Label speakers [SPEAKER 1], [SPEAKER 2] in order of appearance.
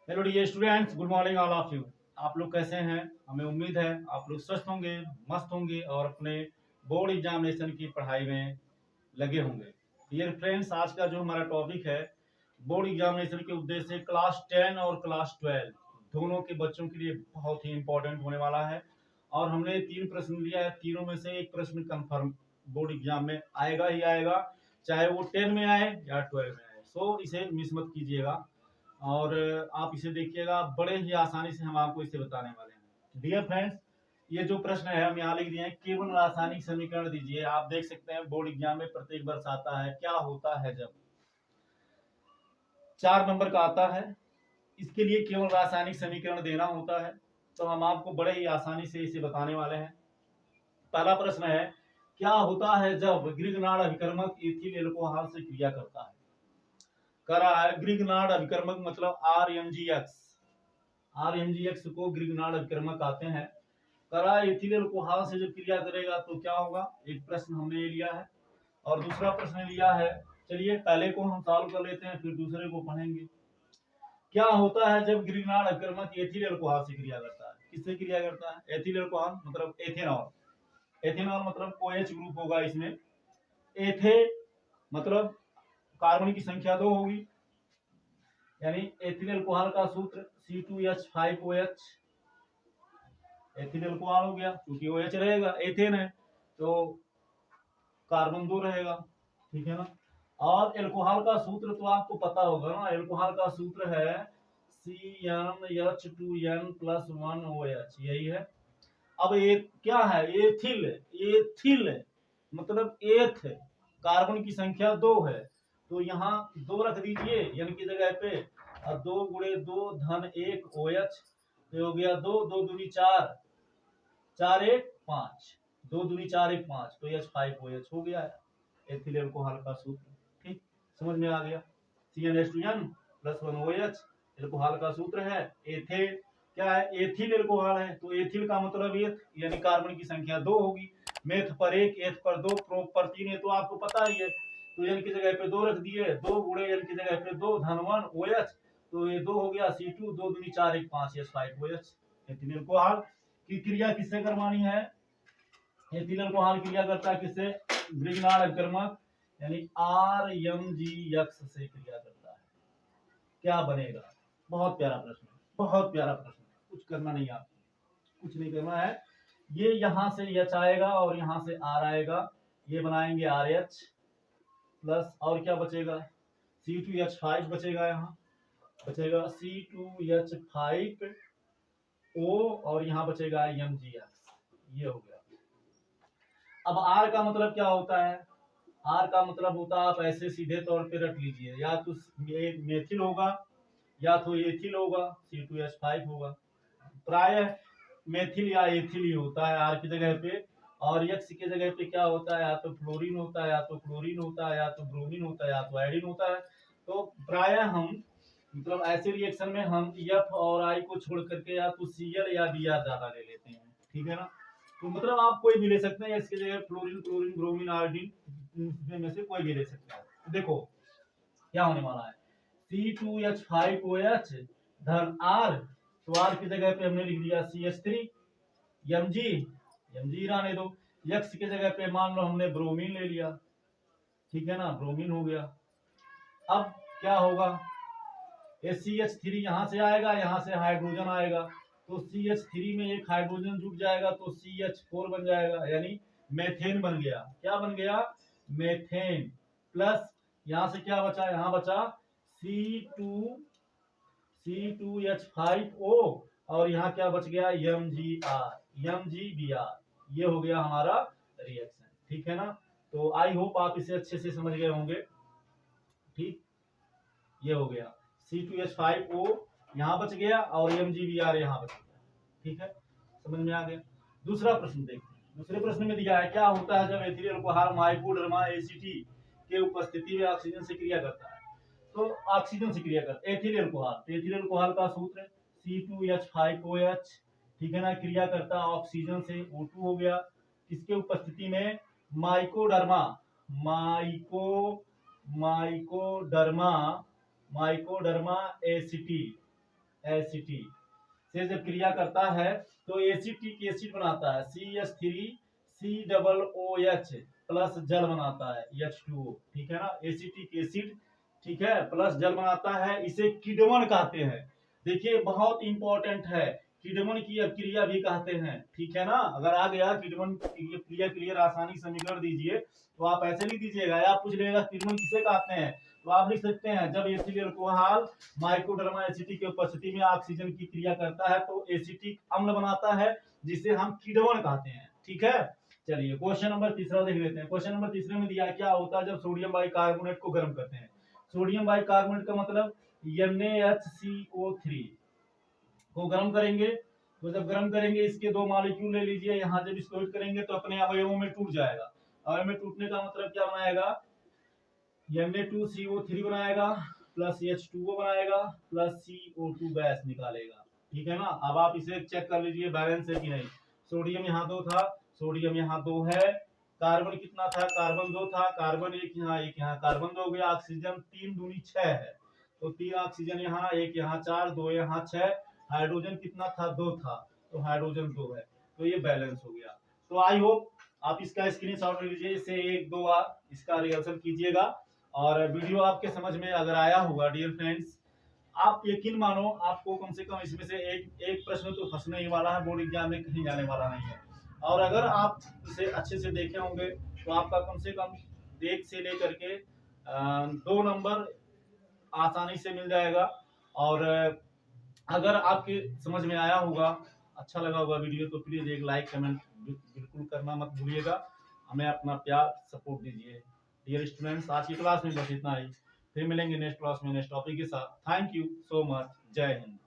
[SPEAKER 1] Hello dear students, good morning all of you. आप लोग कैसे हैं? हमें उम्मीद है आप लोग स्वस्थ होंगे, मस्त होंगे और अपने बोर्ड एग्जामिनेशन की पढ़ाई में लगे होंगे। डियर फ्रेंड्स, आज का जो हमारा टॉपिक है बोर्ड एग्जामिनेशन के उद्देश्य से क्लास 10 और क्लास 12 दोनों के बच्चों के लिए बहुत ही इंपॉर्टेंट होने वाला है। और हमने 3 प्रश्न लिया है, तीनों में से एक प्रश्न कंफर्म बोर्ड एग्जाम में आएगा ही आएगा, चाहे वो 10 में आए या 12 में आए। सो इसे मिस मत कीजिएगा और आप इसे देखिएगा, बड़े ही आसानी से हम आपको इसे बताने वाले हैं। डियर फ्रेंड्स, ये जो प्रश्न है हम यहाँ लिख दिए हैं, केवल रासायनिक समीकरण दीजिए। आप देख सकते हैं बोर्ड एग्जाम में प्रत्येक वर्ष आता है, क्या होता है जब 4 नंबर का आता है, इसके लिए केवल रासायनिक समीकरण देना होता है। तो हम आपको बड़े ही आसानी से इसे बताने वाले हैं। पहला प्रश्न है, क्या होता है जब ग्रिगनार्ड अभिकर्मक एथिल एल्कोहल से क्रिया करता है? कर रहा है ग्रिगनार्ड अभिकर्मक मतलब RMGX। RMGX को ग्रिगनार्ड अभिकर्मक आते हैं। करा एथिल एल्कोहल से जब क्रिया करेगा तो क्या होगा? एक प्रश्न हमने लिया है और दूसरा प्रश्न लिया है। चलिए पहले को हम सॉल्व कर लेते हैं, फिर दूसरे को पढ़ेंगे। क्या होता है जब ग्रिगनार्ड अभिकर्मक एथिल एल्कोहल से क्रिया करता है? किससे क्रिया करता है? एथिल एल्कोहल मतलब एथेनॉल। एथेनॉल मतलब OH ग्रुप होगा इसमें। एथे मतलब कार्बन की संख्या 2 होगी, यानी एथिल एल्कोहल का सूत्र C2H5OH। एथिल एल्कोहल हो गया, क्योंकि OH रहेगा, एथेन है तो कार्बन 2 रहेगा, ठीक है ना। और एल्कोहल का सूत्र तो आपको पता होगा ना, एल्कोहल का सूत्र है CnH2n+1OH, यही है। अब ये क्या है? एथिल। एथिल मतलब एथ, कार्बन की संख्या 2 है तो यहाँ 2 रख दीजिए n की जगह पे, और 2 गुणे 2 धन 1 OH, तो हो गया 2, 2 दूनी 4, 4 1 5, 2 दूनी 4 1 5, तो H5OH हो गया है एथिल एल्कोहल का सूत्र। ठीक, समझ में आ गया। CnH2n+1OH एल्कोहल का सूत्र है। एथे क्या है? एथिल एल्कोहल है, तो एथिल का मतलब एथ, यानी कार्बन की संख्या 2 होगी। मेथ पर 1, एथ पर 2, प्रोप पर 3 है तो आपको पता ही है, तो n की जगह पे 2 रख दिए, 2 गुणे n की जगह पे 2 धन 1 OH, तो ये 2 हो गया C2, 2 दूनी 4 1 5 H5OH। एथिल एल्कोहल की क्रिया किससे करवानी है? एथिल एल्कोहल क्रिया करता है किससे? ग्रिगनार्ड अभिकर्मक यानी RMGX से क्रिया करता है। क्या बनेगा? बहुत प्यारा प्रश्न है, बहुत प्यारा प्रश्न है। कुछ करना नहीं, आपको कुछ नहीं करना है। ये यहां से H आएगा और यहां से R आएगा, ये बनाएंगे RH प्लस, और क्या बचेगा? C2H5 बचेगा, यहाँ बचेगा C2H5O, और यहाँ बचेगा MgX। ये हो गया। अब R का मतलब क्या होता है? R का मतलब होता है, आप ऐसे सीधे तौर पे रख लीजिए, या तो मेथिल होगा या तो एथिल होगा, C2H5 होगा। प्राय मेथिल या एथिल ही होता है R की जगह पे, और X की जगह पे क्या होता है? या तो फ्लोरीन होता है, या तो क्लोरीन होता है, या तो ब्रोमीन होता है, या तो आयोडीन होता है। तो प्राय हम मतलब ऐसे रिएक्शन में हम F और I को छोड़ करके या तो Cl या Br ज्यादा ले लेते हैं, ठीक है ना। तो मतलब आप कोई भी ले सकते हैं, इसके जगह फ्लोरीन, क्लोरीन, ब्रोमीन, आयोडीन में से कोई भी ले सकते हैं। तो देखो क्या होने वाला है, C2H5OH धन R, तो R की जगह पे हमने लिख दिया CH3। Mg, Mg रहने दो। X की जगह पे मान लो हमने ब्रोमीन ले लिया, ठीक है ना, ब्रोमीन हो गया। अब क्या होगा? ये CH3 यहाँ से आएगा, यहाँ से हाइड्रोजन आएगा, तो CH3 में एक हाइड्रोजन जुड़ जाएगा तो CH4 बन जाएगा, यानी मेथेन बन गया। क्या बन गया? मेथेन। प्लस यहाँ से क्या बचा? यहाँ बचा C2H5O, और यहाँ क्या बच गया? MgBr। ये हो गया हमारा रिएक्शन, ठीक है ना। तो आई होप आप इसे अच्छे से समझ गए होंगे। ठीक, ये हो गया C2H5O यहाँ बच गया और MgBr यहाँ बच गया, ठीक है, समझ में आ गया। दूसरा प्रश्न देखते हैं। दूसरे प्रश्न में दिया है, क्या होता है जब एथिल एल्कोहल माइकोडर्मा एसिटी के उपस्थिति में ऑक्सीजन से क्रिया करता है? तो ऑक्सीजन से क्रिया करता है एथिल एल्कोहल, तो एथिल एल्कोहल का सूत्र C2H5OH, ठीक है ना, क्रिया करता है ऑक्सीजन से, O2 हो गया। किसके उपस्थिति में? माइकोडर्मा, माइकोडर्मा एसिटी, एसिटिक से जब क्रिया करता है तो एसिटिक एसिड बनाता है, CH3COOH प्लस जल बनाता है H2O, ठीक है ना, एसिटिक एसिड, ठीक है, प्लस जल बनाता है, इसे किण्वन कहते हैं। देखिए बहुत इंपॉर्टेंट है, किण्वन की क्रिया भी कहते हैं, ठीक है ना। अगर आ गया किण्वन क्रिया के लिए रासायनिक समीकरण दीजिए तो आप ऐसे लिख दीजिएगा, या पूछ लेगा किण्वन किसे कहते हैं, तो आप लिख सकते हैं जब एथिल अल्कोहल माइक्रोडर्मा एसिटिक की उपस्थिति में ऑक्सीजन की क्रिया करता है तो एसिटिक अम्ल बनाता है, जिसे हम किण्वन कहते हैं, ठीक है। चलिए क्वेश्चन नंबर तीसरा देख लेते हैं। क्वेश्चन नंबर तीसरे में दिया क्या होता है जब सोडियम बाइकार्बोनेट को गर्म करते हैं। सोडियम बाइकार्बोनेट का मतलब NaHCO3 को गर्म करेंगे, तो जब गर्म करेंगे इसके दो मॉलिक्यूल ले लीजिए, यहाँ जब इसको हिट करेंगे तो अपने अवयवों में टूट जाएगा। अवयव में टूटने का मतलब क्या बनाएगा, Na2CO3 बनाएगा प्लस H2O बनाएगा प्लस CO2 गैस निकालेगा, ठीक है ना। अब आप इसे चेक कर लीजिए बैलेंस है कि नहीं। सोडियम यहाँ 2 था, सोडियम यहाँ 2 है, कार्बन कितना था, कार्बन 2 था, कार्बन एक यहाँ कार्बन 2 हो गया, ऑक्सीजन 3 दूनी 6 है, तो 3 ऑक्सीजन यहाँ, 1 यहाँ 4, 2 यहाँ 6, हाइड्रोजन कितना था 2 था, तो हाइड्रोजन 2 है, तो ये बैलेंस हो गया। तो आई होप आप इसका स्क्रीनशॉट ले लीजिए, इसे 1-2 बार इसका रिहर्सल कीजिएगा और वीडियो आपके समझ में अगर आया होगा डियर फ्रेंड्स, आप यकीन मानो आपको कम से कम इसमें से एक प्रश्न तो फंसने ही वाला है, बोर्ड एग्जाम में कहीं जाने वाला नहीं है। और अगर आप इसे अच्छे से देखे होंगे तो आपका कम से कम 1 से लेकर के 2 नंबर आसानी से मिल जाएगा। और अगर आपके समझ में आया होगा, अच्छा लगा होगा वीडियो, तो प्लीज एक लाइक कमेंट बिल्कुल करना मत भूलिएगा, हमें अपना प्यार सपोर्ट दीजिए। डियर स्टूडेंट्स, आज की क्लास में बस इतना ही, फिर मिलेंगे नेक्स्ट क्लास में नेक्स्ट टॉपिक के साथ। थैंक यू सो मच, जय हिंद।